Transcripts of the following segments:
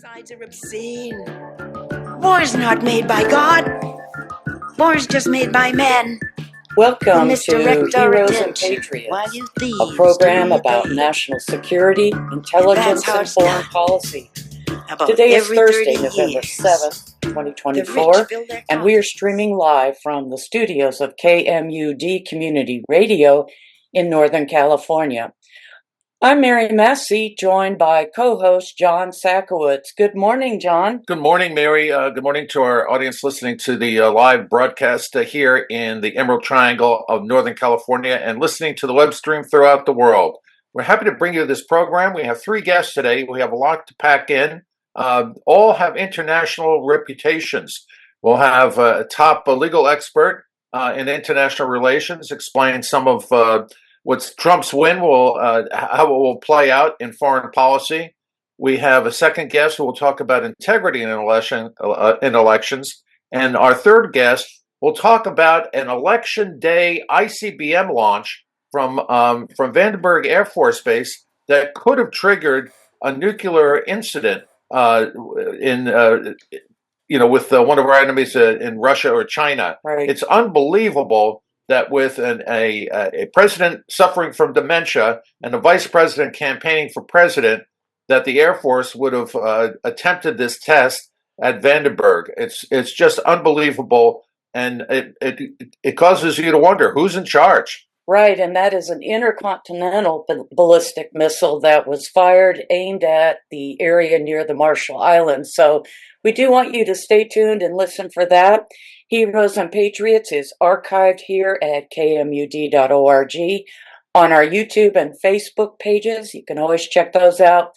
Genocides are obscene. War's not made by God. War's just made by men. Welcome to Heroes and Patriots, a program about national security, intelligence, and foreign policy. Today is Thursday, November 7th, 2024, and we are streaming live from the studios of KMUD Community Radio in Northern California. I'm Mary MASSEY, joined by co-host John SAKOWICZ. Good morning, John. Good morning, Mary. Good morning to our audience listening to the live broadcast here in the Emerald Triangle of Northern California and listening to the web stream throughout the world. We're happy to bring you this program. We have three guests today. We have a lot to pack in. All have international reputations. We'll have a top legal expert in international relations explain some of what Trump's win will, how it will play out in foreign policy. We have a second guest who will talk about integrity in elections. And our third guest will talk about an election day ICBM launch from Vandenberg Air Force Base that could have triggered a nuclear incident with one of our enemies in Russia or China. Right. It's unbelievable that with a president suffering from dementia and a vice president campaigning for president, that the Air Force would have attempted this test at Vandenberg. It's just unbelievable, and it causes you to wonder who's in charge. Right, and that is an intercontinental ballistic missile that was fired, aimed at the area near the Marshall Islands. So we do want you to stay tuned and listen for that. Heroes and Patriots is archived here at kmud.org on our YouTube and Facebook pages. You can always check those out.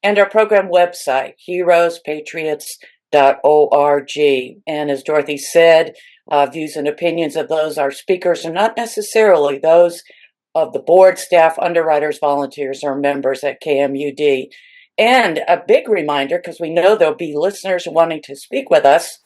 And our program website, heroespatriots.org. And as Dorothy said, views and opinions of those our speakers are not necessarily those of the board, staff, underwriters, volunteers, or members at KMUD. And a big reminder, because we know there'll be listeners wanting to speak with us,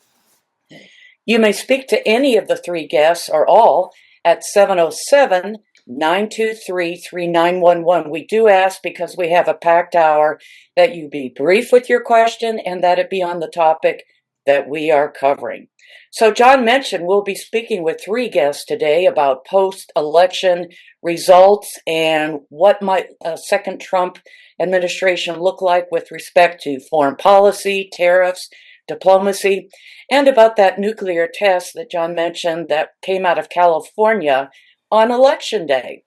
you may speak to any of the three guests or all at 707-923-3911. We do ask, because we have a packed hour, that you be brief with your question and that it be on the topic that we are covering. So John mentioned we'll be speaking with three guests today about post-election results and what might a second Trump administration look like with respect to foreign policy, tariffs, diplomacy, and about that nuclear test that John mentioned that came out of California on Election Day.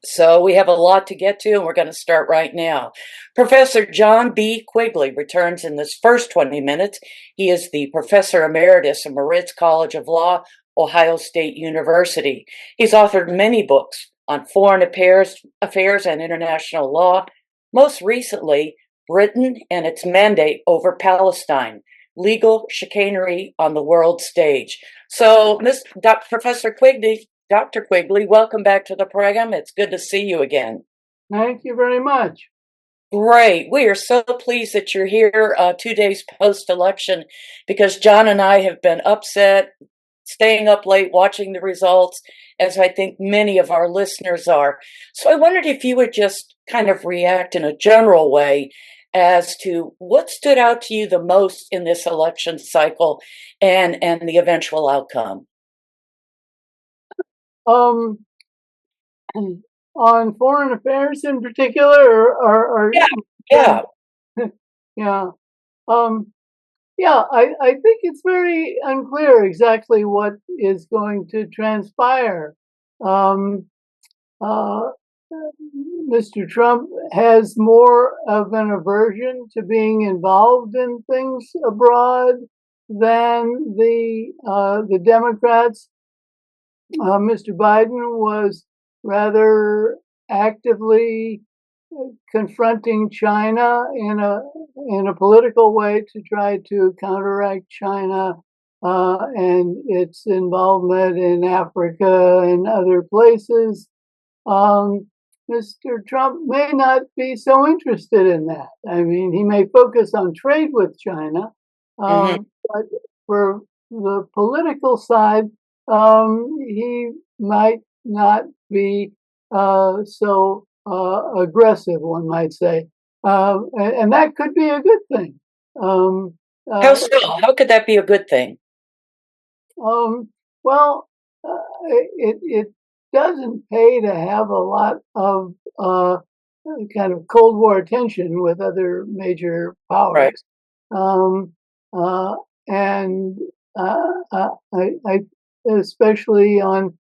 So we have a lot to get to, and we're going to start right now. Professor John B. Quigley returns in this first 20 minutes. He is the Professor Emeritus at Moritz College of Law, Ohio State University. He's authored many books on foreign affairs and international law, most recently, Britain and its Mandate over Palestine, Legal Chicanery on the World Stage. So, Professor Quigley, Dr. Quigley, welcome back to the program. It's good to see you again. Thank you very much. Great. We are so pleased that you're here 2 days post-election, because John and I have been upset, staying up late, watching the results, as I think many of our listeners are. So I wondered if you would just kind of react in a general way as to what stood out to you the most in this election cycle and the eventual outcome. On foreign affairs in particular, or yeah. I think it's very unclear exactly what is going to transpire. Mr. Trump has more of an aversion to being involved in things abroad than the Democrats. Mr. Biden was rather actively confronting China in a political way to try to counteract China and its involvement in Africa and other places. Mr. Trump may not be so interested in that. I mean, he may focus on trade with China, but for the political side, he might not be so aggressive, one might say. And that could be a good thing. How so? How could that be a good thing? Well, it doesn't pay to have a lot of kind of Cold War tension with other major Right. powers. Um, and I especially um,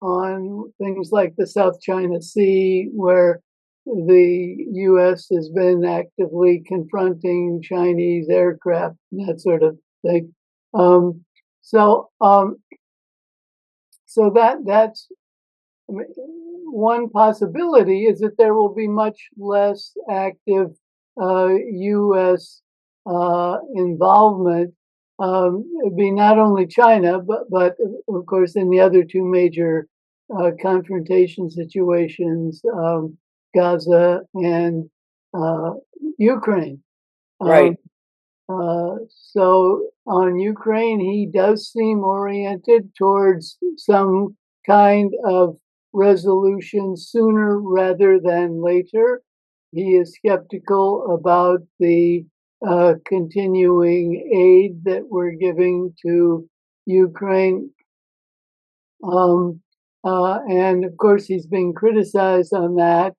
on things like the South China Sea, where the U.S. has been actively confronting Chinese aircraft and that sort of thing. Um, so, um, so that's one possibility is that there will be much less active U.S. Involvement. It'd be not only China, but of course in the other two major confrontation situations, Gaza and Ukraine. Right. So on Ukraine, he does seem oriented towards some kind of resolution sooner rather than later. He is skeptical about the continuing aid that we're giving to Ukraine. And of course, he's being criticized on that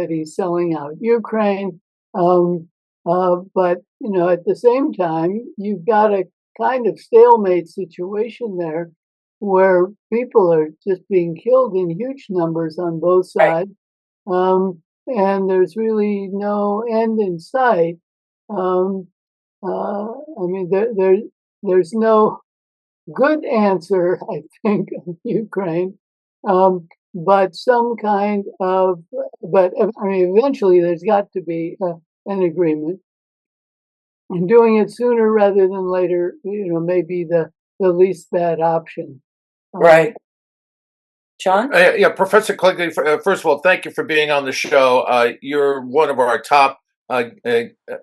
he's selling out Ukraine. But, at the same time, you've got a kind of stalemate situation there where people are just being killed in huge numbers on both Right. sides. And there's really no end in sight. There's no good answer, I think, of Ukraine, but some kind of, eventually there's got to be an agreement. And doing it sooner rather than later, may be the least bad option. Right. John? Yeah, Professor Quigley, first of all, thank you for being on the show. You're one of our top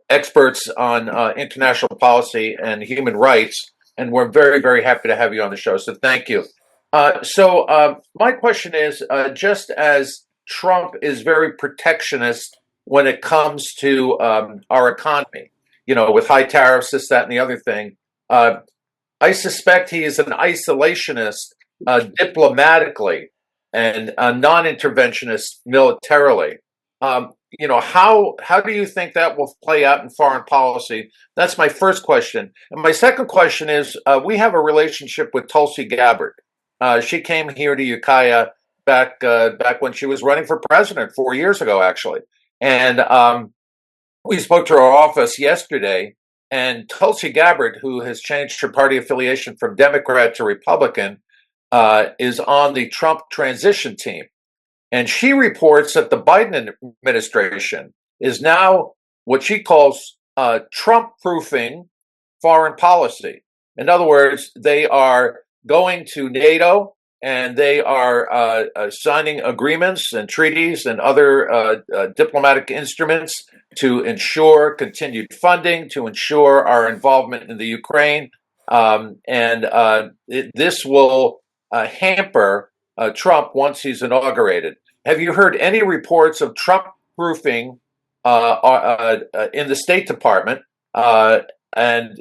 experts on international policy and human rights, and we're very, very happy to have you on the show. So thank you. My question is, just as Trump is very protectionist when it comes to our economy, with high tariffs, this, that, and the other thing, I suspect he is an isolationist diplomatically and a non-interventionist militarily. How do you think that will play out in foreign policy? That's my first question. And my second question is, we have a relationship with Tulsi Gabbard. She came here to Ukiah back when she was running for president 4 years ago, actually. And we spoke to her office yesterday, and Tulsi Gabbard, who has changed her party affiliation from Democrat to Republican, is on the Trump transition team. And she reports that the Biden administration is now what she calls Trump-proofing foreign policy. In other words, they are going to NATO and they are signing agreements and treaties and other diplomatic instruments to ensure continued funding, to ensure our involvement in the Ukraine. This will hamper Trump once he's inaugurated. Have you heard any reports of Trump proofing in the State Department? And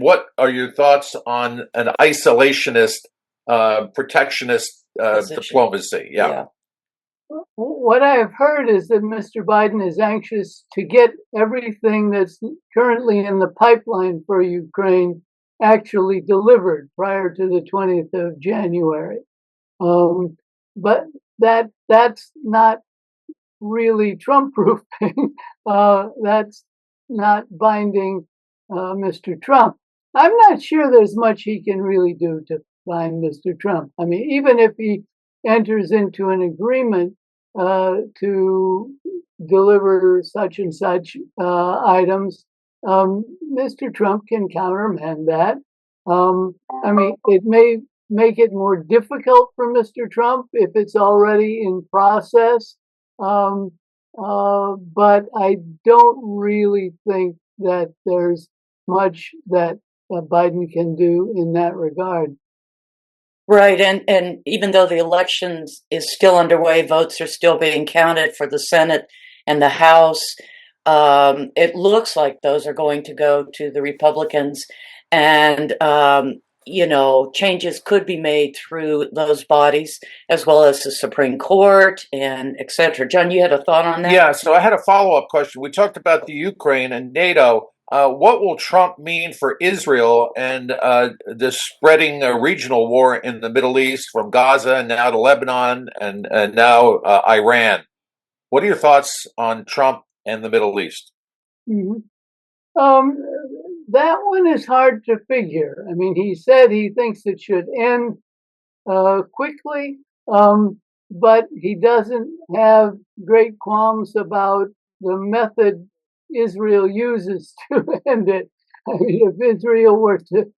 what are your thoughts on an isolationist, protectionist diplomacy? Yeah. What I have heard is that Mr. Biden is anxious to get everything that's currently in the pipeline for Ukraine actually delivered prior to the 20th of January. But that's not really Trump-proofing. That's not binding Mr. Trump. I'm not sure there's much he can really do to bind Mr. Trump. I mean, even if he enters into an agreement to deliver such and such items, Mr. Trump can countermand that. It may make it more difficult for Mr. Trump if it's already in process. But I don't really think that there's much that Biden can do in that regard. Right, and even though the elections is still underway, votes are still being counted for the Senate and the House. It looks like those are going to go to the Republicans, and changes could be made through those bodies as well as the Supreme Court and et cetera. John, you had a thought on that? Yeah, so I had a follow-up question. We talked about the Ukraine and NATO. What will Trump mean for Israel and the spreading regional war in the Middle East from Gaza and now to Lebanon and now Iran? What are your thoughts on Trump and the Middle East? Mm-hmm. That one is hard to figure. I mean, he said he thinks it should end quickly, but he doesn't have great qualms about the method Israel uses to end it. I mean, if Israel were to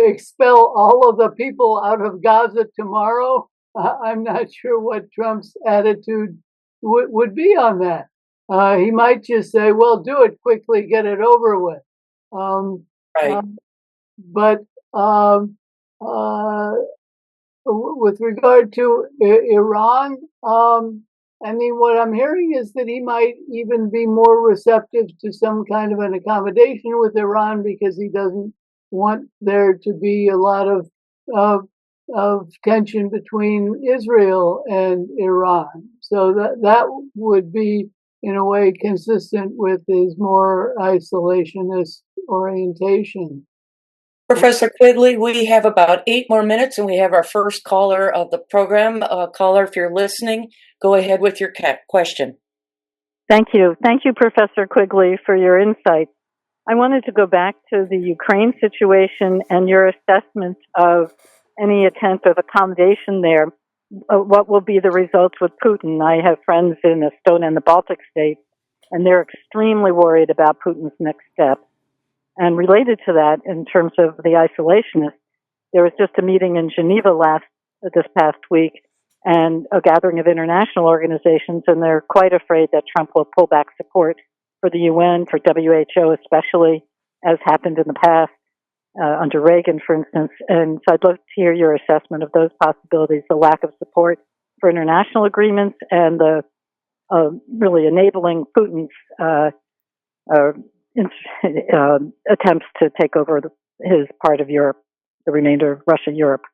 expel all of the people out of Gaza tomorrow, I'm not sure what Trump's attitude would be on that. He might just say, well, do it quickly, get it over with. Right. But with regard to Iran, I mean, what I'm hearing is that he might even be more receptive to some kind of an accommodation with Iran because he doesn't want there to be a lot of tension between Israel and Iran. So that would be, in a way, consistent with his more isolationist orientation. Professor Quigley, we have about 8 more minutes and we have our first caller of the program. Caller, if you're listening, go ahead with your question. Thank you. Thank you, Professor Quigley, for your insight. I wanted to go back to the Ukraine situation and your assessment of any attempt of accommodation there. What will be the results with Putin? I have friends in Estonia and the Baltic states, and they're extremely worried about Putin's next step. And related to that, in terms of the isolationists, there was just a meeting in Geneva this past week, and a gathering of international organizations, and they're quite afraid that Trump will pull back support for the UN, for WHO especially, as happened in the past, under Reagan, for instance. And so I'd love to hear your assessment of those possibilities, the lack of support for international agreements and the really enabling Putin's attempts to take over his part of Europe, the remainder of Russia, Europe.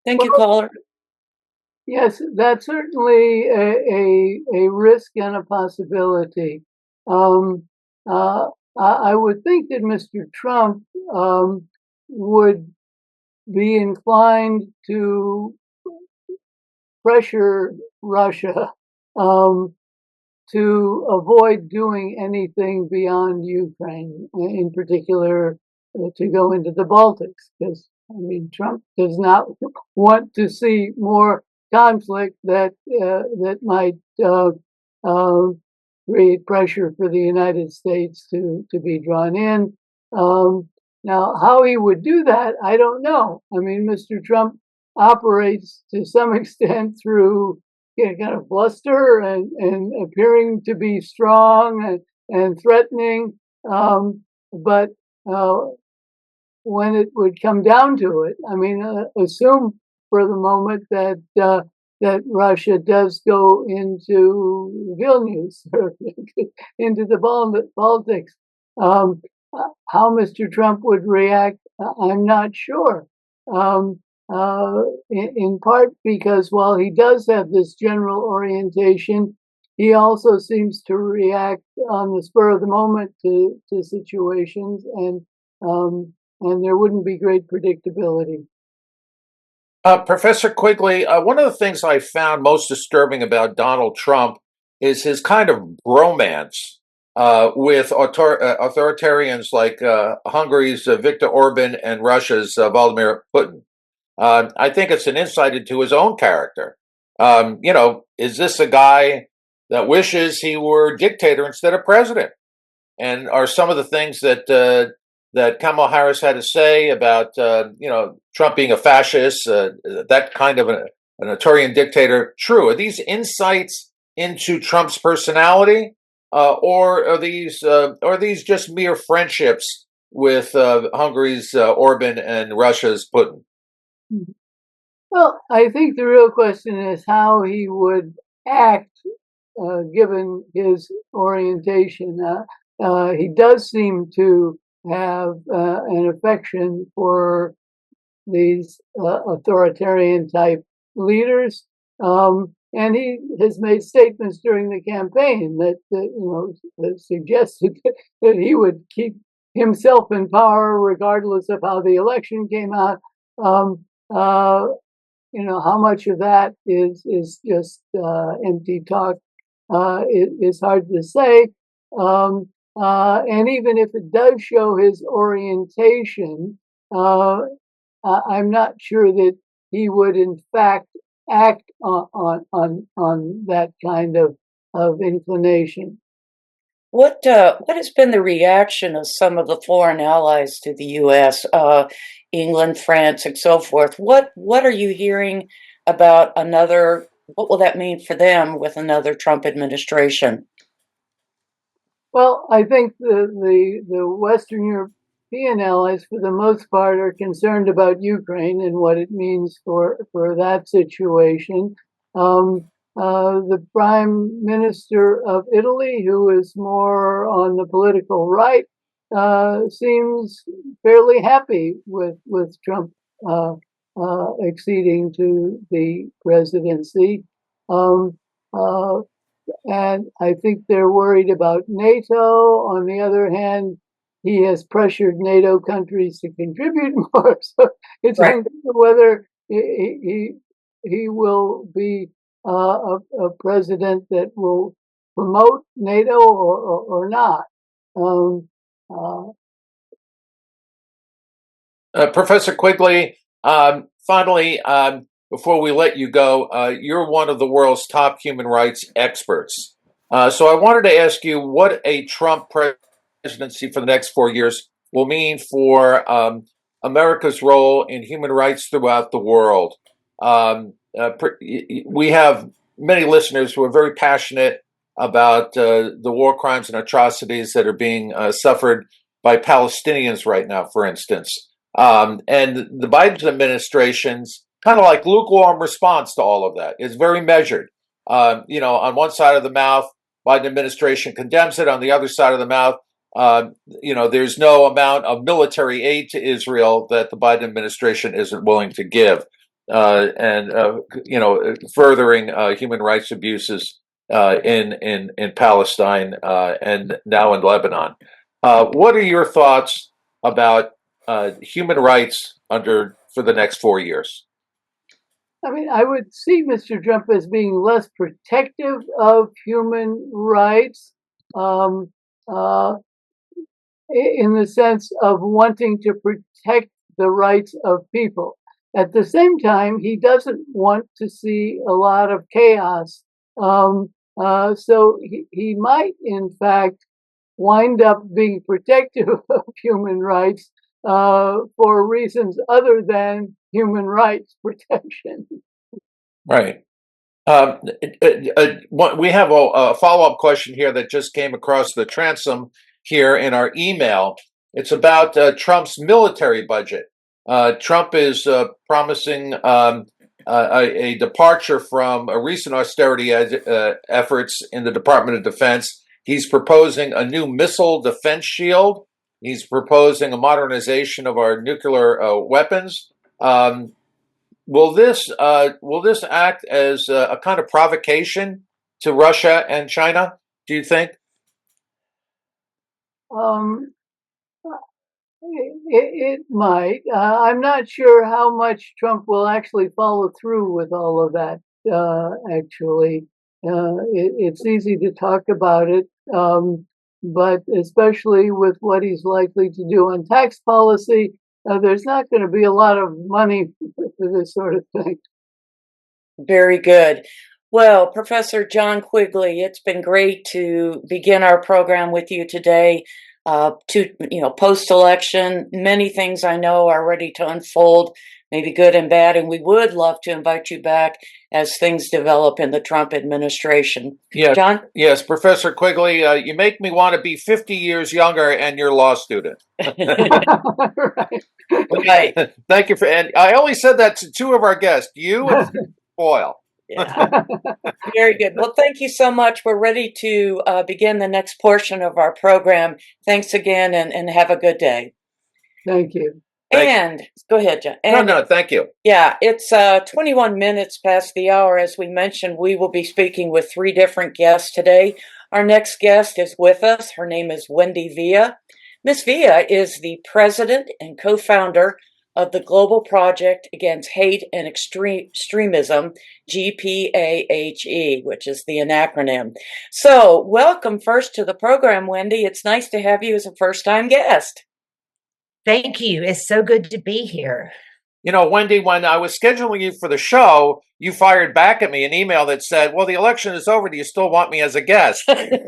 Thank you, caller. Yes, that's certainly a risk and a possibility. I would think that Mr. Trump would be inclined to pressure Russia to avoid doing anything beyond Ukraine, in particular to go into the Baltics, because I mean Trump does not want to see more conflict that might create pressure for the United States to be drawn in. Now, how he would do that, I don't know. I mean, Mr. Trump operates to some extent through kind of bluster and appearing to be strong and threatening. But when it would come down to it, I mean, assume for the moment that Russia does go into Vilnius or into the Baltics. How Mr. Trump would react, I'm not sure. In part because while he does have this general orientation, he also seems to react on the spur of the moment to situations, and there wouldn't be great predictability. Professor Quigley, one of the things I found most disturbing about Donald Trump is his kind of bromance with authoritarians like Hungary's Viktor Orban and Russia's Vladimir Putin. I think it's an insight into his own character. Is this a guy that wishes he were dictator instead of president? And are some of the things that Kamala Harris had to say about, Trump being a fascist, that kind of an authoritarian dictator, true? Are these insights into Trump's personality, or are these just mere friendships with Hungary's Orban and Russia's Putin? Well, I think the real question is how he would act given his orientation. He does seem to have an affection for these authoritarian type leaders. And he has made statements during the campaign that suggested that he would keep himself in power regardless of how the election came out. How much of that is just empty talk is hard to say. And even if it does show his orientation, I'm not sure that he would, in fact, act on that kind of inclination. What has been the reaction of some of the foreign allies to the U.S., England, France, and so forth? What are you hearing about what will that mean for them with another Trump administration? Well, I think the Western European allies, for the most part, are concerned about Ukraine and what it means for that situation. The Prime Minister of Italy, who is more on the political right, seems fairly happy with Trump acceding to the presidency. And I think they're worried about NATO. On the other hand, he has pressured NATO countries to contribute more. So it's unclear whether he will be a president that will promote NATO or not. Professor Quigley, finally, before we let you go, you're one of the world's top human rights experts. So I wanted to ask you what a Trump presidency for the next 4 years will mean for America's role in human rights throughout the world. We have many listeners who are very passionate about the war crimes and atrocities that are being suffered by Palestinians right now, for instance. And the Biden administration's kind of like lukewarm response to all of that. It's very measured. On one side of the mouth, Biden administration condemns it. On the other side of the mouth, there's no amount of military aid to Israel that the Biden administration isn't willing to give, furthering human rights abuses in Palestine and now in Lebanon. What are your thoughts about human rights for the next 4 years? I mean, I would see Mr. Trump as being less protective of human rights in the sense of wanting to protect the rights of people. At the same time, he doesn't want to see a lot of chaos. So he might, in fact, wind up being protective of human rights for reasons other than human rights protection. Right. We have a follow-up question here that just came across the transom here in our email. It's about Trump's military budget. Trump is promising a departure from recent austerity efforts in the Department of Defense. He's proposing a new missile defense shield. He's proposing a modernization of our nuclear weapons. Will this act as a kind of provocation to Russia and China, do you think? It might. I'm not sure how much Trump will actually follow through with all of that, actually. It's easy to talk about it, but especially with what he's likely to do on tax policy, there's not going to be a lot of money for this sort of thing. Very good. Well, Professor John Quigley, it's been great to begin our program with you today. Post-election, many things I know are ready to unfold, maybe good and bad, and we would love to invite you back as things develop in the Trump administration. Yeah, John? Yes, Professor Quigley, you make me want to be 50 years younger and your law student. Right. Thank you and I only said that to two of our guests, you and Boyle. Yeah. Very good. Well, thank you so much. We're ready to begin the next portion of our program. Thanks again, and have a good day. Thank you. And go ahead, John. No, thank you. Yeah, it's 21 minutes past the hour. As we mentioned, we will be speaking with 3 different guests today. Our next guest is with us. Her name is Wendy Villa. Miss Villa is the president and co-founder of the Global Project Against Hate and Extremism, GPAHE, which is the acronym. So, welcome first to the program, Wendy. It's nice to have you as a first-time guest. Thank you. It's so good to be here. You know, Wendy, when I was scheduling you for the show, you fired back at me an email that said, "Well, the election is over. Do you still want me as a guest?" and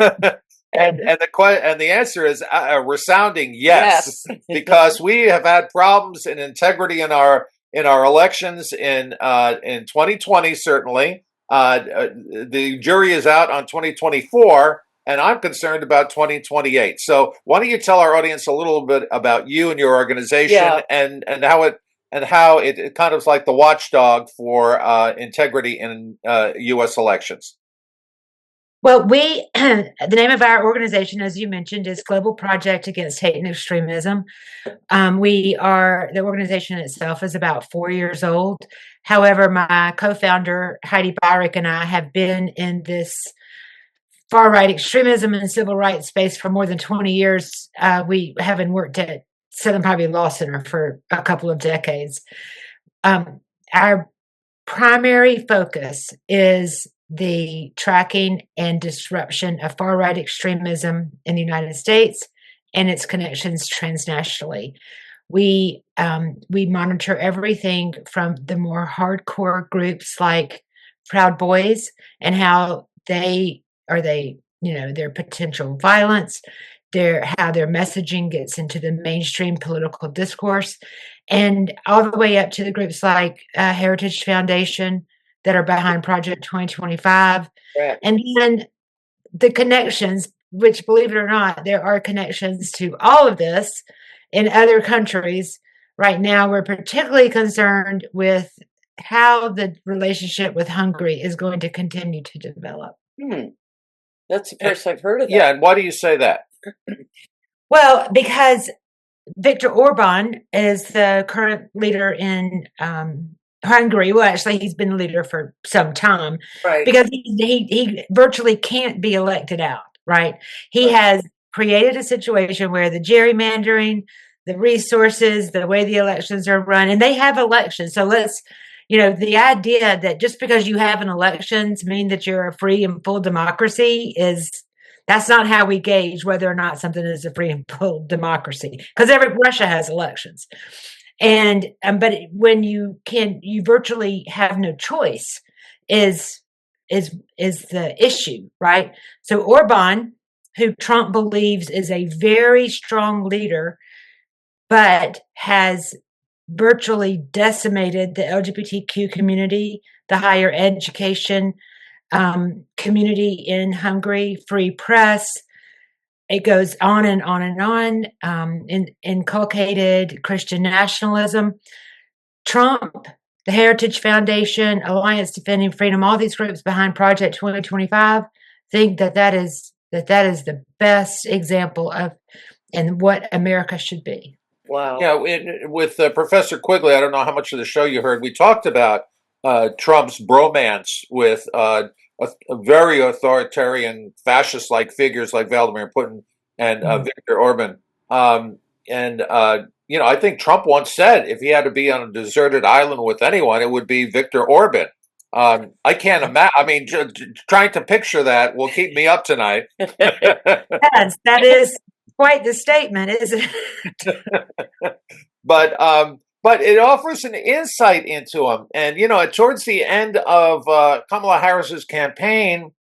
the answer is a resounding yes, because we have had problems in integrity in our elections in 2020. Certainly, the jury is out on 2024. And I'm concerned about 2028. So why don't you tell our audience a little bit about you and your organization, and how it kind of is like the watchdog for integrity in U.S. elections. Well, the name of our organization, as you mentioned, is Global Project Against Hate and Extremism. The organization itself is about 4 years old. However, my co-founder, Heidi Byrick, and I have been in this far-right extremism and civil rights space for more than 20 years. We haven't worked at Southern Poverty Law Center for a couple of decades. Our primary focus is the tracking and disruption of far-right extremism in the United States and its connections transnationally. We monitor everything from the more hardcore groups like Proud Boys and how their potential violence, how their messaging gets into the mainstream political discourse, and all the way up to the groups like Heritage Foundation that are behind Project 2025. Right. And then the connections, which, believe it or not, there are connections to all of this in other countries. Right now, we're particularly concerned with how the relationship with Hungary is going to continue to develop. That's the first I've heard of that. Yeah, and why do you say that? Well, because Viktor Orban is the current leader in Hungary. Well, actually, he's been leader for some time, right? Because he virtually can't be elected out, right? He has created a situation where the gerrymandering, the resources, the way the elections are run, and they have elections. So the idea that just because you have an elections mean that you're a free and full democracy that's not how we gauge whether or not something is a free and full democracy. Because Russia has elections, and but when you virtually have no choice is the issue, right? So Orban, who Trump believes is a very strong leader, but has virtually decimated the LGBTQ community, the higher education community in Hungary, free press. It goes on and on and on. Inculcated Christian nationalism. Trump, the Heritage Foundation, Alliance Defending Freedom, all these groups behind Project 2025 think that is the best example of and what America should be. Wow. Yeah, with Professor Quigley, I don't know how much of the show you heard. We talked about Trump's bromance with very authoritarian, fascist-like figures like Vladimir Putin and Viktor Orban. I think Trump once said if he had to be on a deserted island with anyone, it would be Viktor Orban. I can't imagine. I mean, trying to picture that will keep me up tonight. Yes, that is quite the statement, isn't it? But it offers an insight into him. And, towards the end of Kamala Harris's campaign,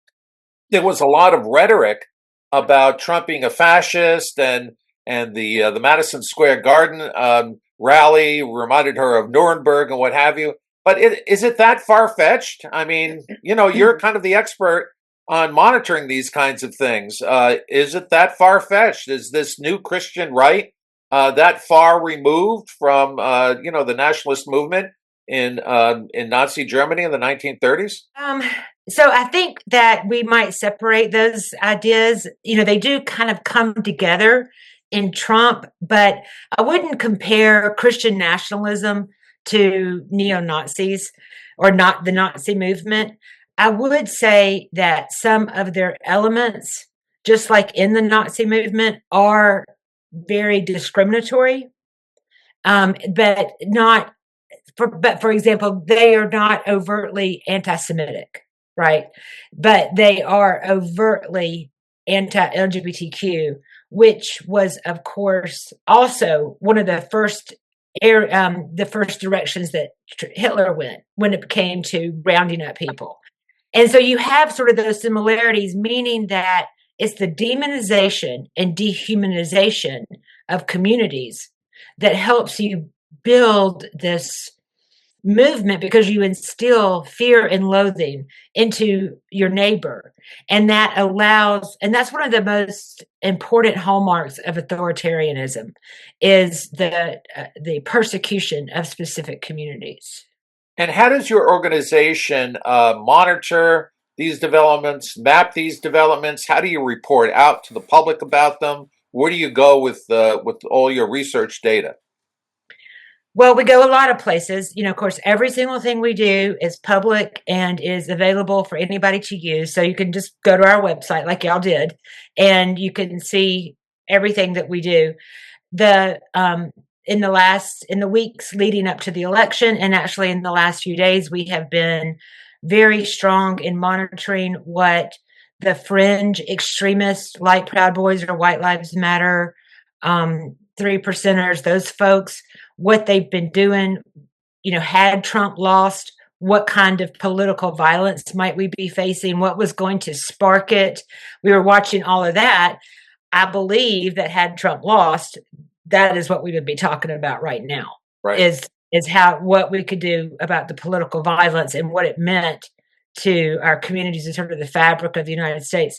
there was a lot of rhetoric about Trump being a fascist, and the Madison Square Garden rally reminded her of Nuremberg and what have you. But is it that far-fetched? I mean, you're kind of the expert on monitoring these kinds of things. Is it that far-fetched? Is this new Christian right that far removed from, the nationalist movement? in Nazi Germany in the 1930s? So I think that we might separate those ideas. They do kind of come together in Trump, but I wouldn't compare Christian nationalism to neo-Nazis or not the Nazi movement. I would say that some of their elements, just like in the Nazi movement, are very discriminatory, but not. For example, they are not overtly anti-Semitic, right? But they are overtly anti-LGBTQ, which was, of course, also one of the first directions that Hitler went when it came to rounding up people. And so you have sort of those similarities, meaning that it's the demonization and dehumanization of communities that helps you build this movement, because you instill fear and loathing into your neighbor. And that's one of the most important hallmarks of authoritarianism, is the persecution of specific communities. And how does your organization monitor these developments, map these developments? How do you report out to the public about them? Where do you go with all your research data? Well, we go a lot of places. Of course, every single thing we do is public and is available for anybody to use. So you can just go to our website like y'all did, and you can see everything that we do. In the weeks leading up to the election, and actually in the last few days, we have been very strong in monitoring what the fringe extremists like Proud Boys or White Lives Matter, 3%ers, those folks, what they've been doing. Had Trump lost, what kind of political violence might we be facing? What was going to spark it? We were watching all of that. I believe that had Trump lost, that is what we would be talking about right now. Right. Is what we could do about the political violence and what it meant to our communities in terms of the fabric of the United States.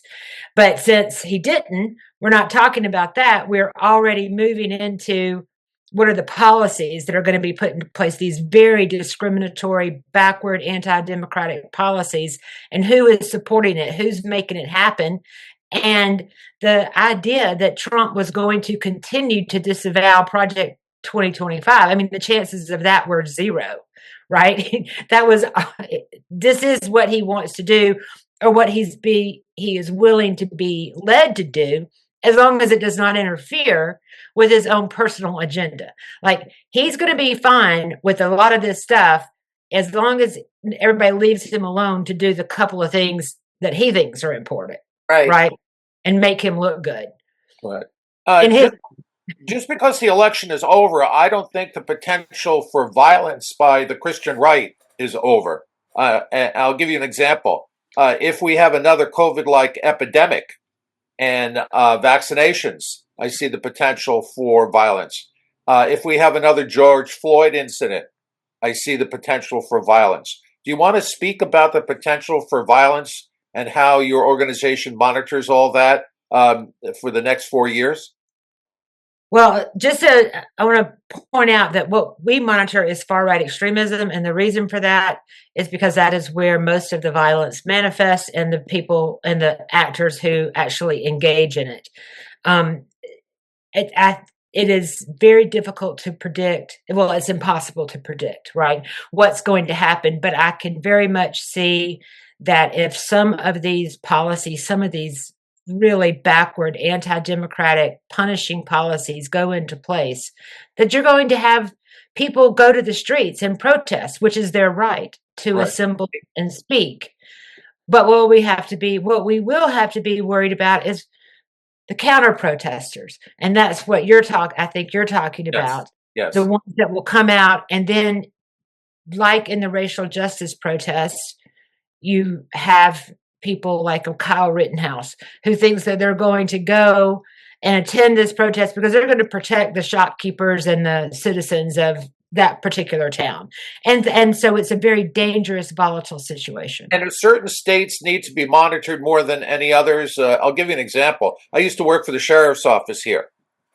But since he didn't, we're not talking about that. We're already moving into what are the policies that are going to be put into place, these very discriminatory, backward, anti-democratic policies, and who is supporting it, who's making it happen. And the idea that Trump was going to continue to disavow Project 2025, I mean, the chances of that were zero, right? This is what he wants to do, or what he is willing to be led to do, as long as it does not interfere with his own personal agenda. Like, he's going to be fine with a lot of this stuff as long as everybody leaves him alone to do the couple of things that he thinks are important. Right. And make him look good. Right. Just because the election is over, I don't think the potential for violence by the Christian right is over. And I'll give you an example. If we have another COVID-like epidemic and vaccinations, I see the potential for violence. If we have another George Floyd incident, I see the potential for violence. Do you want to speak about the potential for violence and how your organization monitors all that for the next 4 years? Well, I want to point out that what we monitor is far-right extremism, and the reason for that is because that is where most of the violence manifests, and the people and the actors who actually engage in it. It is very difficult to predict. Well, it's impossible to predict, right, what's going to happen. But I can very much see that if some of these policies, some of these really backward, anti-democratic, punishing policies go into place, that you're going to have people go to the streets and protest, which is their right to assemble and speak. But what we will have to be worried about is the counter protesters. And that's what I think you're talking about. Yes. The ones that will come out, and then, like in the racial justice protests, you have people like Kyle Rittenhouse, who thinks that they're going to go and attend this protest because they're going to protect the shopkeepers and the citizens of that particular town. And so it's a very dangerous, volatile situation. And certain states need to be monitored more than any others. I'll give you an example. I used to work for the sheriff's office here,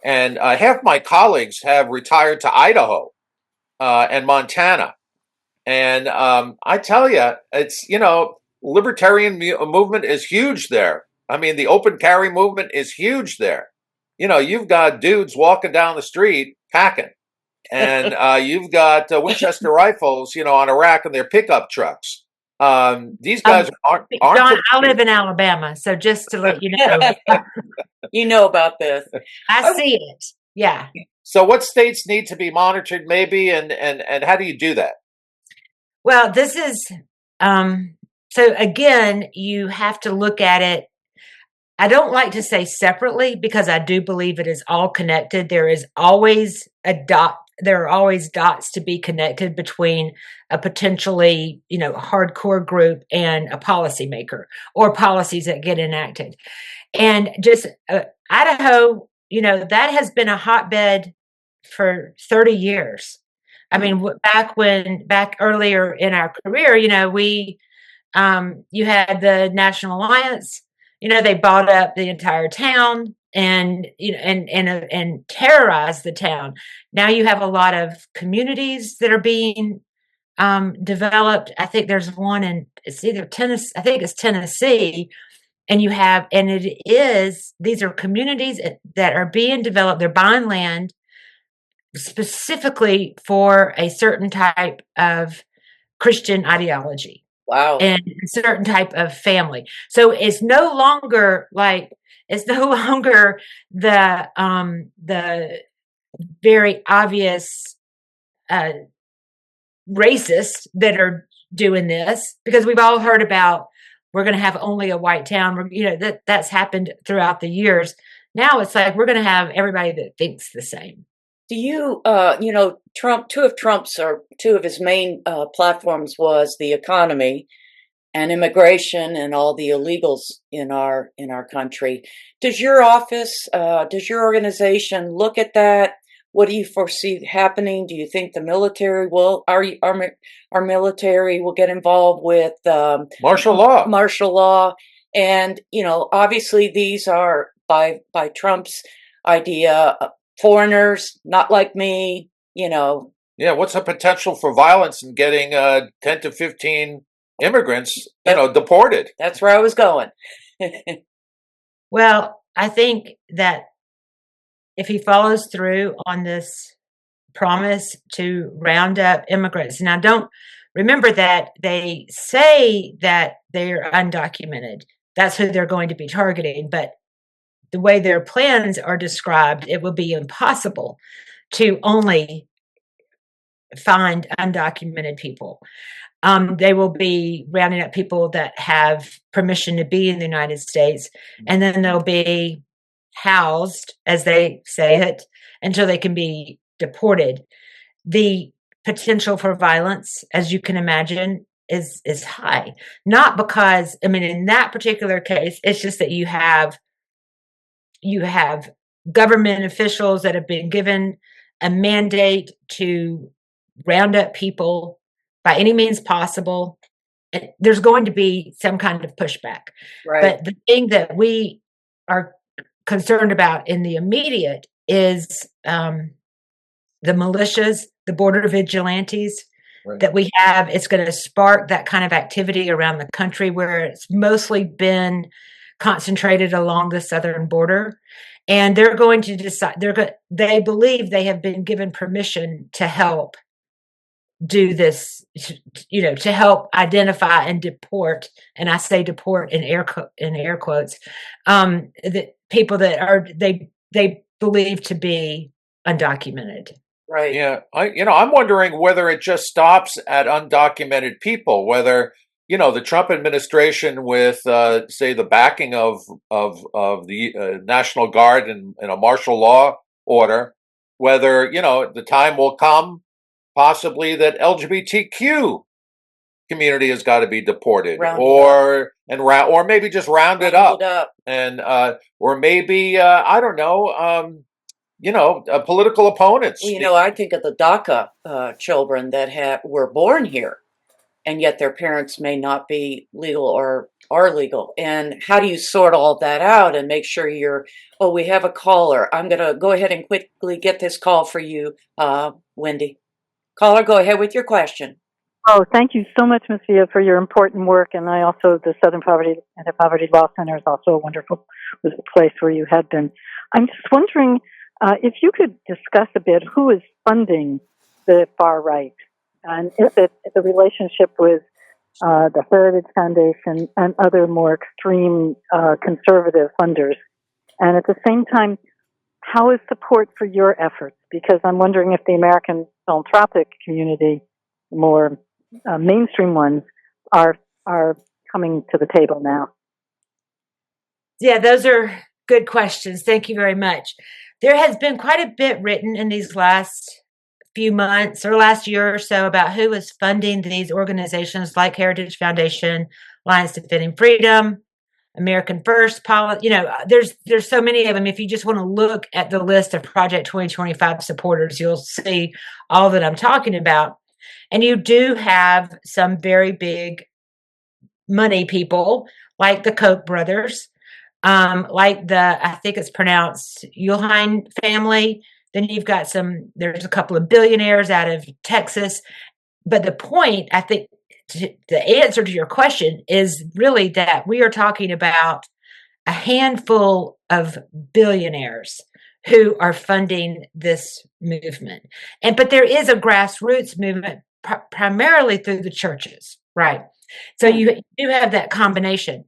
and half my colleagues have retired to Idaho and Montana. And I tell you, it's, libertarian movement is huge there. I mean, the open carry movement is huge there. You've got dudes walking down the street packing, and you've got Winchester rifles, on a rack in their pickup trucks. These guys aren't John, I live in Alabama, so just to let you know. You know about this. I see it. Yeah. So what states need to be monitored maybe, and how do you do that? Well, this is, so again, you have to look at it. I don't like to say separately because I do believe it is all connected. There is always a dot. There are always dots to be connected between a potentially, hardcore group and a policymaker or policies that get enacted. And just Idaho, that has been a hotbed for 30 years. I mean, back earlier in our career, you had the National Alliance. They bought up the entire town and and terrorized the town. Now you have a lot of communities that are being developed. I think there's one it's either Tennessee. I think it's Tennessee. And these are communities that are being developed. They're buying land specifically for a certain type of Christian ideology. Wow. And a certain type of family. So it's no longer the very obvious racists that are doing this, because we've all heard about we're going to have only a white town. That's happened throughout the years. Now it's like we're going to have everybody that thinks the same. Do you, Trump, two of his main platforms was the economy and immigration and all the illegals in our country. Does your office, does your organization look at that? What do you foresee happening? Do you think the military our military will get involved with martial law? Martial law, and obviously these are by Trump's idea. Foreigners, not like me, Yeah, what's the potential for violence in getting 10 to 15 immigrants, deported? That's where I was going. Well, I think that if he follows through on this promise to round up immigrants, now don't remember that they say that they're undocumented. That's who they're going to be targeting, but the way their plans are described, it will be impossible to only find undocumented people. They will be rounding up people that have permission to be in the United States, and then they'll be housed, as they say it, until they can be deported. The potential for violence, as you can imagine, is high. Not because, in that particular case, it's just that you have government officials that have been given a mandate to round up people by any means possible. And there's going to be some kind of pushback. Right. But the thing that we are concerned about in the immediate is the militias, the border vigilantes that we have. It's going to spark that kind of activity around the country where it's mostly been concentrated along the southern border, and they're going to decide. They believe they have been given permission to help do this, to help identify and deport. And I say deport in air quotes, the people that they believe to be undocumented. Right. Yeah. I'm wondering whether it just stops at undocumented people, whether the Trump administration, with say the backing of the National Guard and a martial law order, whether the time will come possibly that LGBTQ community has got to be deported, or maybe just rounded up, and or maybe I don't know, political opponents. Well, I think of the DACA children that were born here, and yet their parents may not be legal or are legal. And how do you sort all that out and make sure we have a caller. I'm going to go ahead and quickly get this call for you, Wendy. Caller, go ahead with your question. Oh, thank you so much, Ms. Villa, for your important work. And I also, the Southern Poverty and the Poverty Law Center is also a wonderful place where you had been. I'm just wondering if you could discuss a bit who is funding the far right, and is it the relationship with the Heritage Foundation and other more extreme conservative funders, and at the same time, how is support for your efforts? Because I'm wondering if the American philanthropic community, more mainstream ones, are coming to the table now. Yeah, those are good questions. Thank you very much. There has been quite a bit written in these last few months or last year or so about who is funding these organizations like Heritage Foundation, Alliance Defending Freedom, American First, there's so many of them. If you just want to look at the list of Project 2025 supporters, you'll see all that I'm talking about. And you do have some very big money people like the Koch brothers, like I think it's pronounced Uihlein family. Then you've got there's a couple of billionaires out of Texas. But the point, I think, the answer to your question is really that we are talking about a handful of billionaires who are funding this movement. But there is a grassroots movement primarily through the churches, right? So you do have that combination.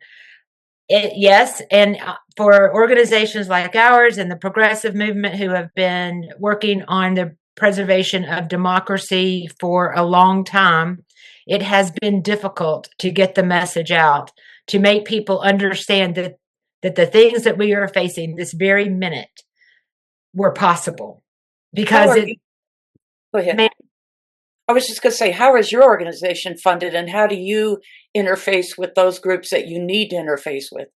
Yes, and for organizations like ours and the progressive movement who have been working on the preservation of democracy for a long time, it has been difficult to get the message out, to make people understand that the things that we are facing this very minute were possible. Because Go ahead. I was just going to say, how is your organization funded, and how do you interface with those groups that you need to interface with?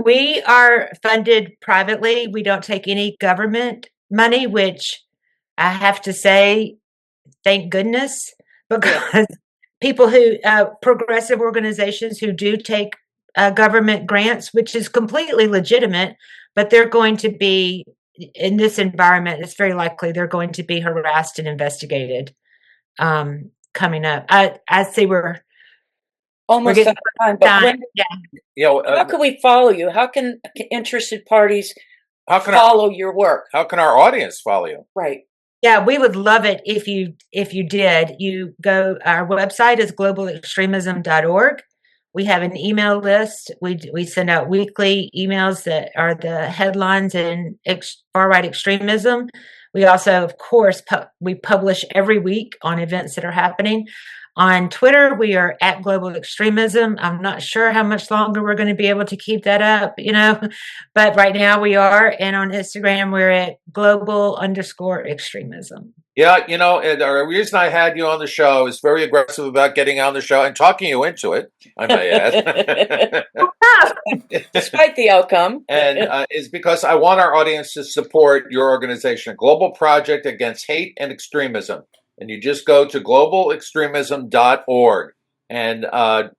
We are funded privately. We don't take any government money, which I have to say, thank goodness, because people who, progressive organizations who do take government grants, which is completely legitimate, but they're going to be, in this environment, it's very likely they're going to be harassed and investigated coming up. I see we're almost out of time, but how can we follow you? How can interested parties follow your work? How can our audience follow you? Right. Yeah, we would love it if you did. You go, our website is globalextremism.org. We have an email list. We send out weekly emails that are the headlines in far-right extremism. We also, of course, we publish every week on events that are happening. On Twitter, we are at Global Extremism. I'm not sure how much longer we're going to be able to keep that up, but right now we are. And on Instagram, we're at global_extremism. Yeah, the reason I had you on the show is very aggressive about getting on the show and talking you into it, I may add. Despite the outcome. And is because I want our audience to support your organization, Global Project Against Hate and Extremism. And you just go to globalextremism.org. And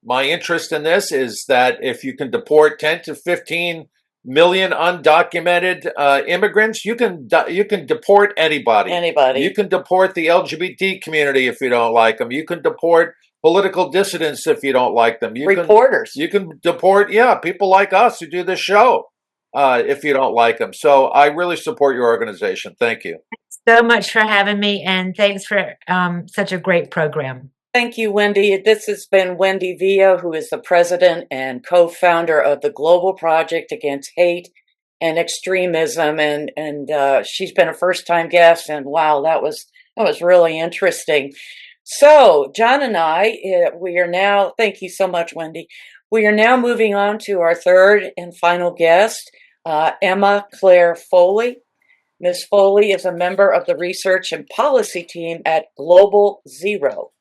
my interest in this is that if you can deport 10 to 15 million undocumented immigrants, you can deport anybody. You can deport the LGBT community if you don't like them. You can deport political dissidents if you don't like them. Reporters. You can deport, people like us who do this show if you don't like them. So I really support your organization. Thank you so much for having me, and thanks for such a great program. Thank you, Wendy. This has been Wendy Villa, who is the president and co-founder of the Global Project Against Hate and Extremism, and she's been a first-time guest. And wow, that was really interesting. So, John and I, we are now. Thank you so much, Wendy. We are now moving on to our third and final guest, Emma Claire Foley. Ms. Foley is a member of the research and policy team at Global Zero.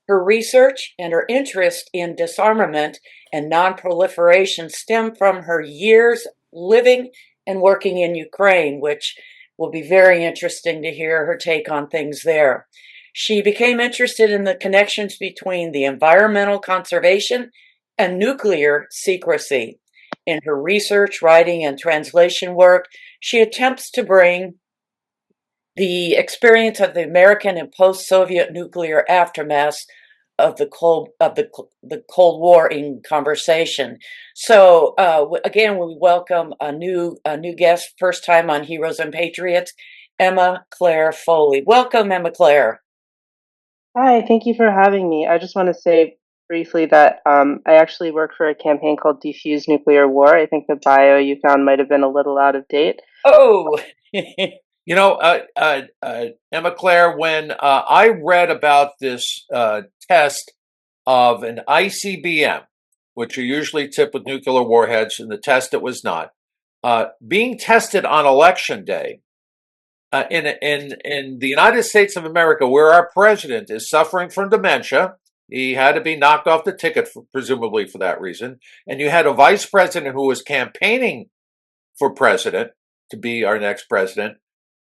Her research and her interest in disarmament and non-proliferation stem from her years living and working in Ukraine, which will be very interesting to hear her take on things there. She became interested in the connections between the environmental conservation and nuclear secrecy. In her research, writing, and translation work, she attempts to bring the experience of the American and post-Soviet nuclear aftermath of the Cold War in conversation. So again, we welcome a new guest, first time on Heroes and Patriots, Emma Claire Foley. Welcome, Emma Claire. Hi, thank you for having me. I just want to say briefly that I actually work for a campaign called Defuse Nuclear War. I think the bio you found might have been a little out of date. Oh. You know, Emma Claire, when I read about this test of an ICBM, which are usually tipped with nuclear warheads, and the test it was not, being tested on Election Day in the United States of America, where our president is suffering from dementia. He had to be knocked off the ticket, presumably for that reason. And you had a vice president who was campaigning for president to be our next president.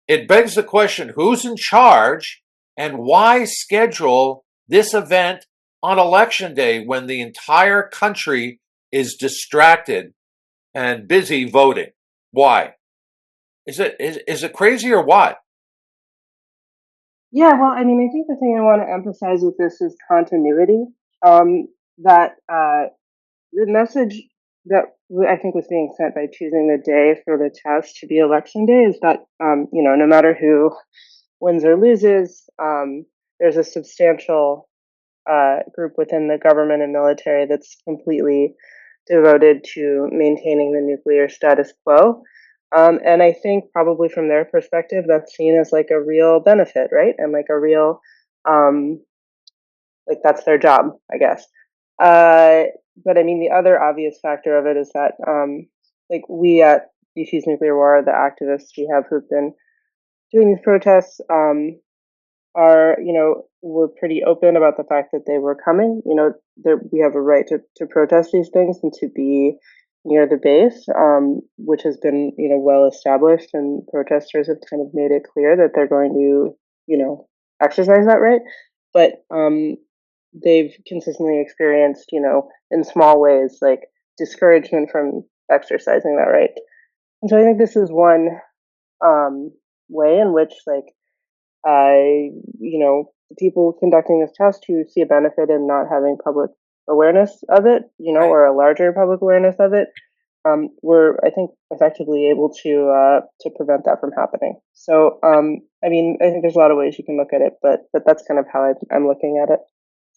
It begs the question, who's in charge and why schedule this event on Election Day when the entire country is distracted and busy voting? Why? Is it crazy or what? Yeah, well, I mean, I think the thing I want to emphasize with this is continuity. That the message that I think was being sent by choosing the day for the test to be Election Day is that, no matter who wins or loses, there's a substantial group within the government and military that's completely devoted to maintaining the nuclear status quo. And I think probably from their perspective, that's seen as like a real benefit, right? And like a real, like that's their job, I guess. But I mean, the other obvious factor of it is that, like we at Defuse Nuclear War, the activists we have who've been doing these protests, are, we're pretty open about the fact that they were coming. We have a right to protest these things and to be near the base, which has been, well established, and protesters have kind of made it clear that they're going to, exercise that right. But they've consistently experienced, in small ways, like discouragement from exercising that right. And so I think this is one way in which, like, people conducting this test who see a benefit in not having public awareness of it, or a larger public awareness of it, we're, I think, effectively able to prevent that from happening. So, I mean, I think there's a lot of ways you can look at it, but that's kind of how I'm looking at it.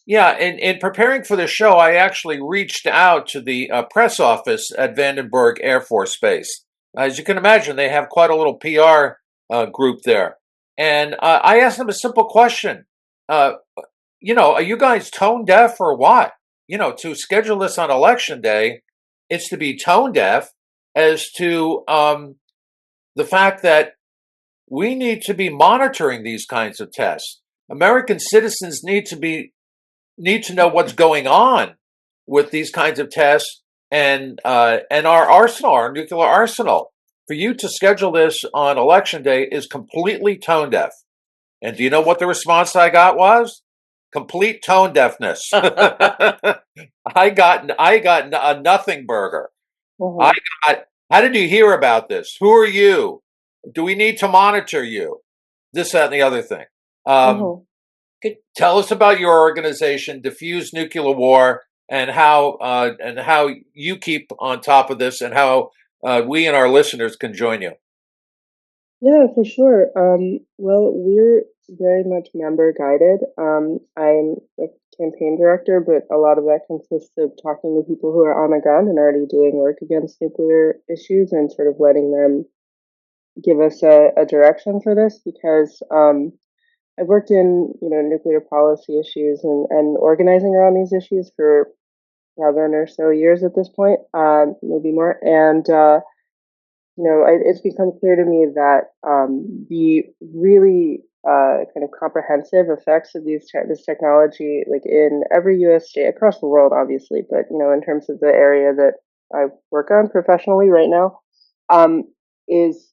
Yeah, in preparing for the show, I actually reached out to the press office at Vandenberg Air Force Base. As you can imagine, they have quite a little PR group there. And I asked them a simple question. Are you guys tone deaf or what? To schedule this on Election Day, it's to be tone deaf as to the fact that we need to be monitoring these kinds of tests. American citizens need to know what's going on with these kinds of tests and our arsenal, our nuclear arsenal. For you to schedule this on Election Day is completely tone deaf. And do you know what the response I got was? Complete tone deafness. I got a nothing burger. Mm-hmm. How did you hear about this? Who are you? Do we need to monitor you? This, that, and the other thing. Tell us about your organization, Defuse Nuclear War, and how you keep on top of this, and how we and our listeners can join you. Yeah, for sure. Well, we're very much member guided. I'm a campaign director, but a lot of that consists of talking to people who are on the ground and already doing work against nuclear issues, and sort of letting them give us a direction for this, because I've worked in, nuclear policy issues and organizing around these issues for 7 or so years at this point, maybe more. And, it's become clear to me that the really kind of comprehensive effects of this technology, like in every U.S. state, across the world, obviously, but, in terms of the area that I work on professionally right now, is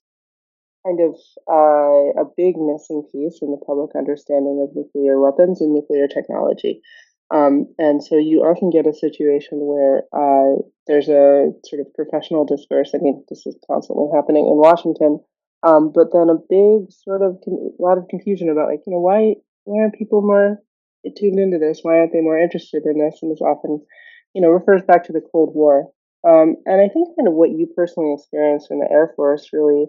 kind of a big missing piece in the public understanding of nuclear weapons and nuclear technology. And so you often get a situation where there's a sort of professional discourse. I mean, this is constantly happening in Washington, But then a big sort of lot of confusion about like, why aren't people more tuned into this? Why aren't they more interested in this? And this often, refers back to the Cold War. And I think kind of what you personally experienced in the Air Force really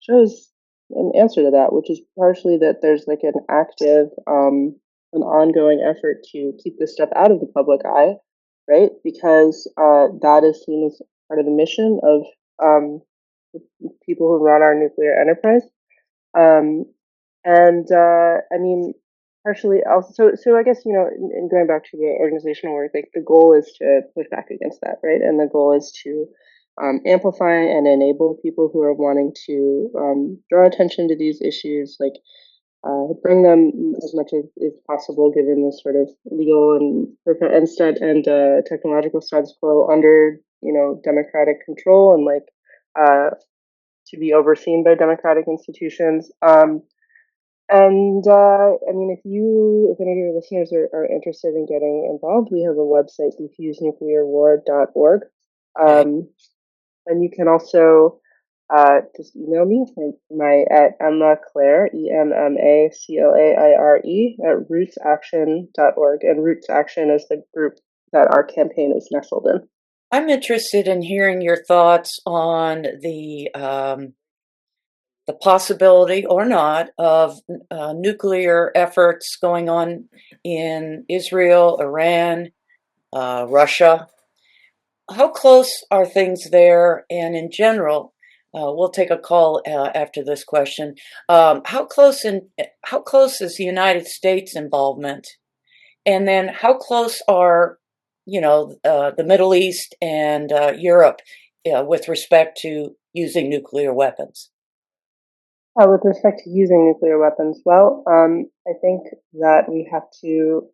shows an answer to that, which is partially that there's like an active, an ongoing effort to keep this stuff out of the public eye, right? Because that is seen as part of the mission of people who run our nuclear enterprise. I mean, partially also, so I guess, in going back to the organizational work, like the goal is to push back against that, right? And the goal is to amplify and enable people who are wanting to draw attention to these issues, like bring them as much as is possible, given the sort of legal and technological status quo under, democratic control and like to be overseen by democratic institutions. I mean, if any of your listeners are interested in getting involved, we have a website, diffusenuclearwar.org. And you can also just email me at Emma Claire, EMMACLAIRE at rootsaction.org. And Roots Action is the group that our campaign is nestled in. I'm interested in hearing your thoughts on the possibility or not of nuclear efforts going on in Israel, Iran, Russia. How close are things there? And in general, we'll take a call after this question. How close is the United States involvement? And then how close are, the Middle East and Europe with respect to using nuclear weapons? With respect to using nuclear weapons, well, I think that we have to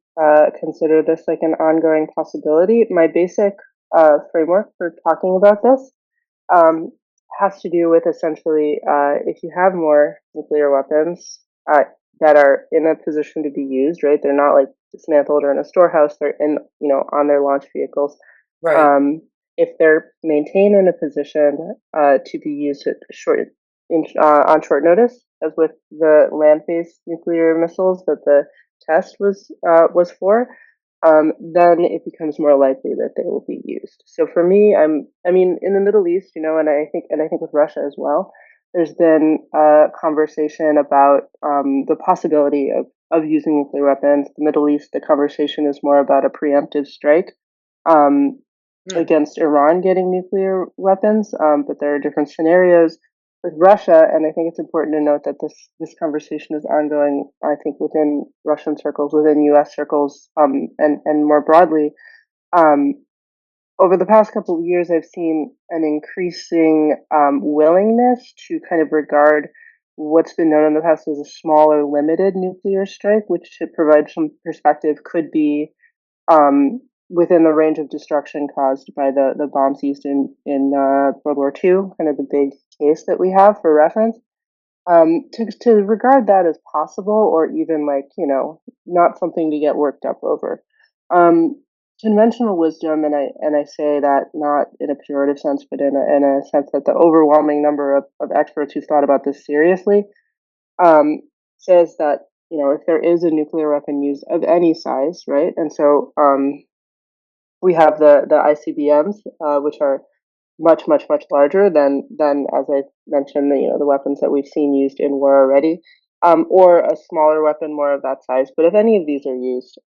consider this like an ongoing possibility. My basic framework for talking about this has to do with essentially if you have more nuclear weapons that are in a position to be used, right? They're not like dismantled or in a storehouse. They're in, on their launch vehicles. Right. If they're maintained in a position to be used at on short notice, as with the land-based nuclear missiles that the test was for, then it becomes more likely that they will be used. So for me, I mean, in the Middle East, and I think with Russia as well, there's been a conversation about the possibility of using nuclear weapons. The Middle East, the conversation is more about a preemptive strike against Iran getting nuclear weapons, but there are different scenarios with Russia, and I think it's important to note that this conversation is ongoing, I think, within Russian circles, within U.S. circles, and more broadly. Over the past couple of years, I've seen an increasing willingness to kind of regard what's been known in the past as a small or limited nuclear strike, which, to provide some perspective, could be within the range of destruction caused by the bombs used in World War II, kind of the big case that we have for reference. To regard that as possible, or even like, not something to get worked up over. Conventional wisdom, and I say that not in a pejorative sense, but in a sense that the overwhelming number of experts who've thought about this seriously, says that, if there is a nuclear weapon used of any size, right? And so we have the ICBMs, which are much, much, much larger than as I mentioned, the weapons that we've seen used in war already, or a smaller weapon, more of that size. But if any of these are used,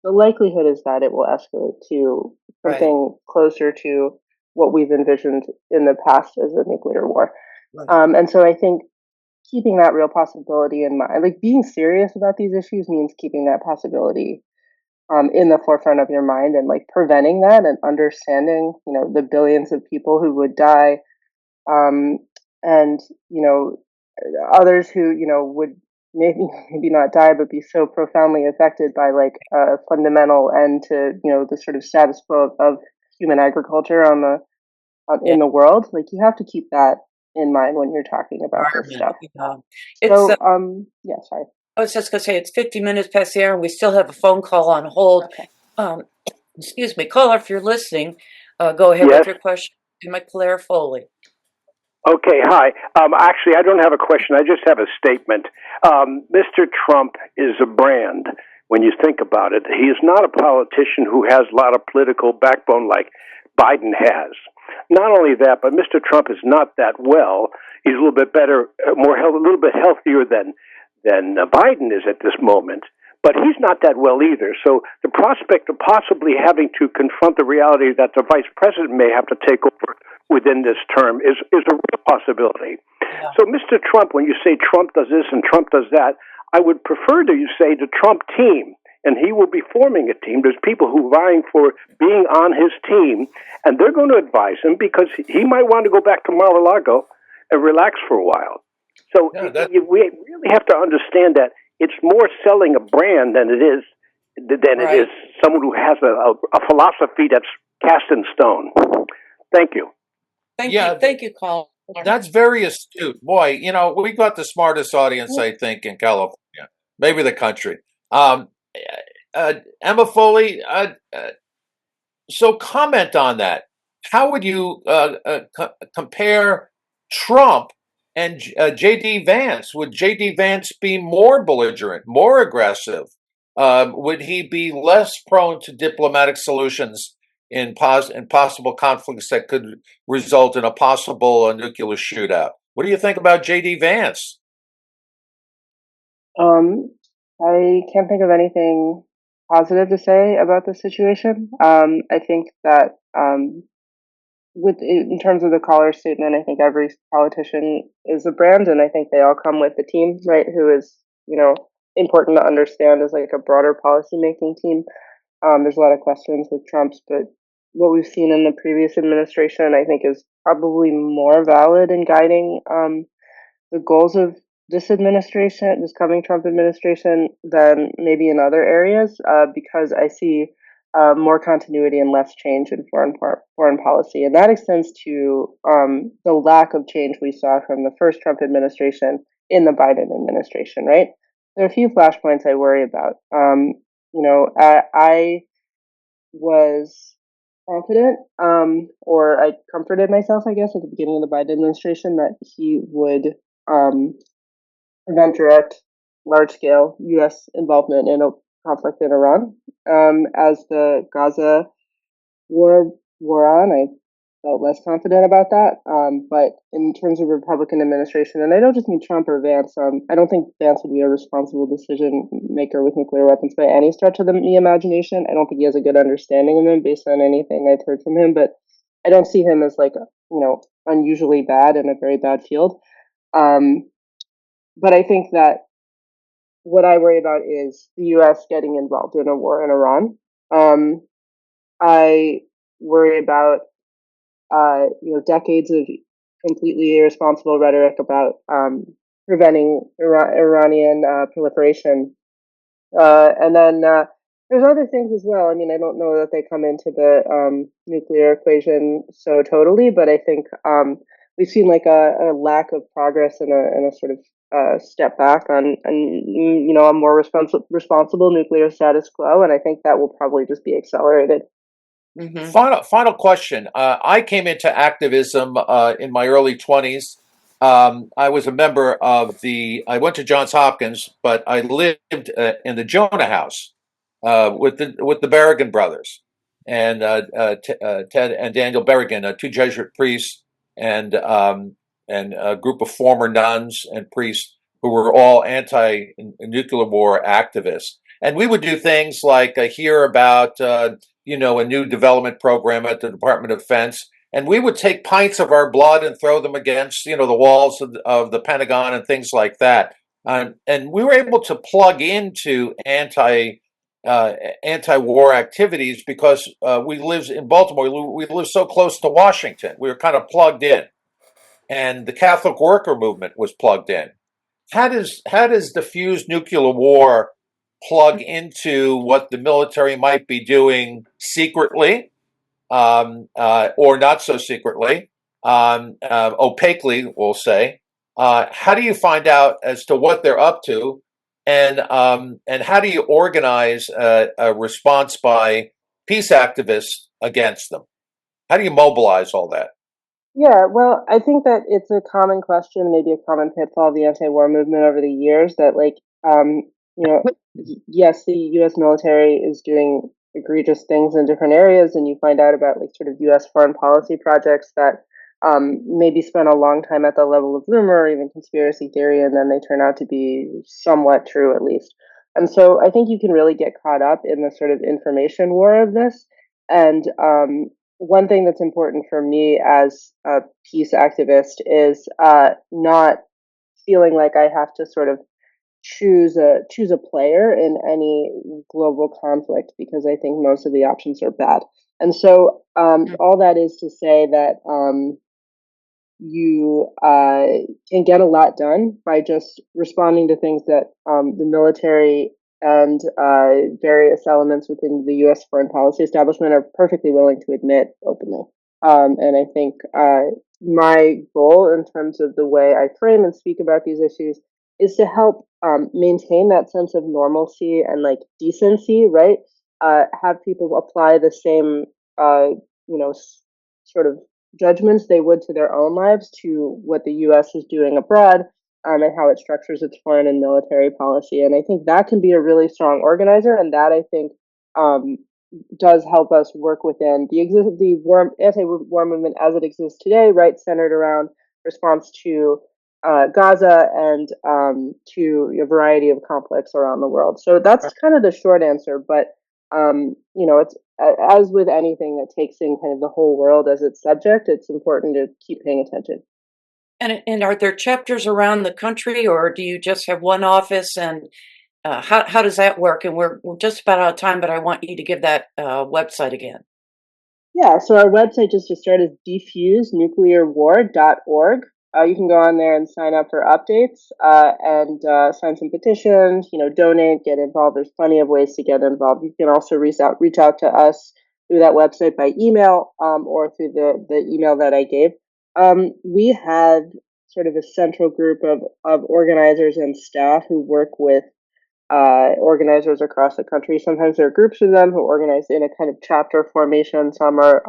the likelihood is that it will escalate to something closer to what we've envisioned in the past as a nuclear war. Right. And so I think keeping that real possibility in mind, like being serious about these issues, means keeping that possibility in the forefront of your mind, and like preventing that and understanding, the billions of people who would die, and others who would maybe not die, but be so profoundly affected by like a fundamental end to the sort of status quo of human agriculture in the world. Like, you have to keep that in mind when you're talking about this stuff. Sorry. I was just going to say, it's 50 minutes past the hour, and we still have a phone call on hold. Okay. Excuse me. Caller, if you're listening, go ahead with your question to Claire Foley. Okay, hi. Actually, I don't have a question. I just have a statement. Mr. Trump is a brand when you think about it. He is not a politician who has a lot of political backbone like Biden has. Not only that, but Mr. Trump is not that well. He's a little bit better, a little bit healthier than Biden is at this moment. But he's not that well either. So the prospect of possibly having to confront the reality that the vice president may have to take over within this term is a real possibility. Yeah. So, Mr. Trump, when you say Trump does this and Trump does that, I would prefer that you say the Trump team, and he will be forming a team. There's people who are vying for being on his team, and they're going to advise him because he might want to go back to Mar-a-Lago and relax for a while. So we really have to understand that it's more selling a brand than it is someone who has a philosophy that's cast in stone. Thank you. Thank you, Colin. That's very astute. Boy, we got the smartest audience, I think, in California, maybe the country. Emma Foley, so comment on that. How would you compare Trump and J.D. Vance? Would J.D. Vance be more belligerent, more aggressive? Would he be less prone to diplomatic solutions in possible conflicts that could result in a possible nuclear shootout? What do you think about J.D. Vance? I can't think of anything positive to say about the situation. I think that in terms of the caller's statement, I think every politician is a brand, and I think they all come with a team, right? Who is, important to understand as like a broader policymaking team. There's a lot of questions with Trump's, but what we've seen in the previous administration, I think, is probably more valid in guiding the goals of this coming Trump administration, than maybe in other areas, because I see more continuity and less change in foreign policy, and that extends to the lack of change we saw from the first Trump administration in the Biden administration. Right? There are a few flashpoints I worry about. I was confident, or I comforted myself, I guess, at the beginning of the Biden administration that he would prevent direct, large-scale U.S. involvement in a conflict in Iran. As the Gaza war wore on, I felt less confident about that. But in terms of Republican administration, and I don't just mean Trump or Vance, I don't think Vance would be a responsible decision maker with nuclear weapons by any stretch of the imagination. I don't think he has a good understanding of them based on anything I've heard from him, but I don't see him as unusually bad in a very bad field. But I think that what I worry about is the U.S. getting involved in a war in Iran. I worry about decades of completely irresponsible rhetoric about preventing Iranian proliferation, and then there's other things as well. I mean, I don't know that they come into the nuclear equation so totally, but I think we've seen like a lack of progress and a sort of step back on a more responsible nuclear status quo, and I think that will probably just be accelerated. Mm-hmm. Final question. I came into activism in my early 20s. I was a member of I went to Johns Hopkins, but I lived in the Jonah House with the Berrigan brothers, and Ted and Daniel Berrigan, two Jesuit priests, and a group of former nuns and priests who were all anti-nuclear war activists. And we would do things like hear about a new development program at the Department of Defense, and we would take pints of our blood and throw them against the walls of the Pentagon and things like that. And we were able to plug into anti-war activities because we lived in Baltimore. We lived so close to Washington. We were kind of plugged in, and the Catholic worker movement was plugged in. How does diffuse nuclear war plug into what the military might be doing secretly, or not so secretly, opaquely, we'll say? How do you find out as to what they're up to, and how do you organize a response by peace activists against them? How do you mobilize all that? Yeah, well, I think that it's a common question, maybe a common pitfall of the anti-war movement over the years that, like, you know, yes, the U.S. military is doing egregious things in different areas, and you find out about like sort of U.S. foreign policy projects that maybe spend a long time at the level of rumor or even conspiracy theory, and then they turn out to be somewhat true at least. And so I think you can really get caught up in the sort of information war of this. And one thing that's important for me as a peace activist is not feeling like I have to sort of choose a player in any global conflict, because I think most of the options are bad. And so all that is to say that you can get a lot done by just responding to things that the military and various elements within the U.S. foreign policy establishment are perfectly willing to admit openly. And I think my goal in terms of the way I frame and speak about these issues is to help maintain that sense of normalcy and like decency, right? Have people apply the same, sort of judgments they would to their own lives to what the U.S. is doing abroad, and how it structures its foreign and military policy. And I think that can be a really strong organizer, and that I think does help us work within the anti-war movement as it exists today, right, centered around response to Gaza and to a variety of conflicts around the world. So that's kind of the short answer, but it's as with anything that takes in kind of the whole world as its subject, it's important to keep paying attention. And are there chapters around the country, or do you just have one office? And how does that work? And we're just about out of time, but I want you to give that website again. Yeah, so our website, just to start, is diffusenuclearwar.org. You can go on there and sign up for updates and sign some petitions, donate, get involved. There's plenty of ways to get involved. You can also reach out to us through that website by email or through the email that I gave. We have sort of a central group of organizers and staff who work with organizers across the country. Sometimes there are groups of them who organize in a kind of chapter formation. Some are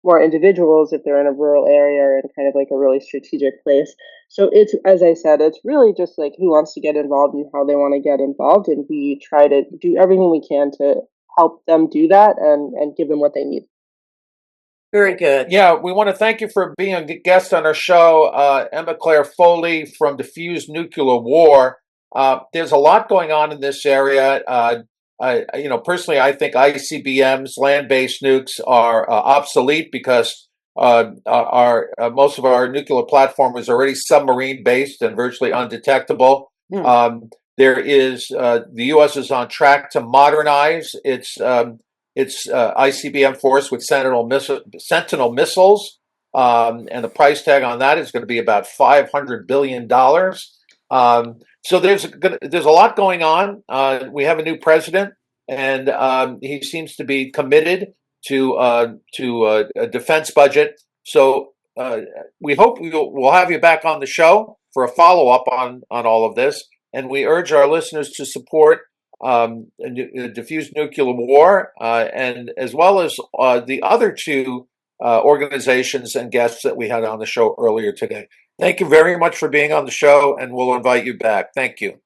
more individuals if they're in a rural area or in kind of like a really strategic place. So it's, as I said, it's really just like who wants to get involved and how they want to get involved. And we try to do everything we can to help them do that and give them what they need. Very good. Yeah, we want to thank you for being a guest on our show, Emma Claire Foley from Diffuse Nuclear War. There's a lot going on in this area. Personally, I think ICBMs, land-based nukes, are obsolete because most of our nuclear platform is already submarine-based and virtually undetectable. There is the U.S. is on track to modernize its ICBM force with Sentinel missiles, and the price tag on that is going to be about $500 billion. So there's a lot going on. We have a new president, and he seems to be committed to a defense budget. So we hope we'll have you back on the show for a follow-up on all of this. And we urge our listeners to support Diffuse Nuclear War, and as well as the other two organizations and guests that we had on the show earlier today. Thank you very much for being on the show, and we'll invite you back. Thank you.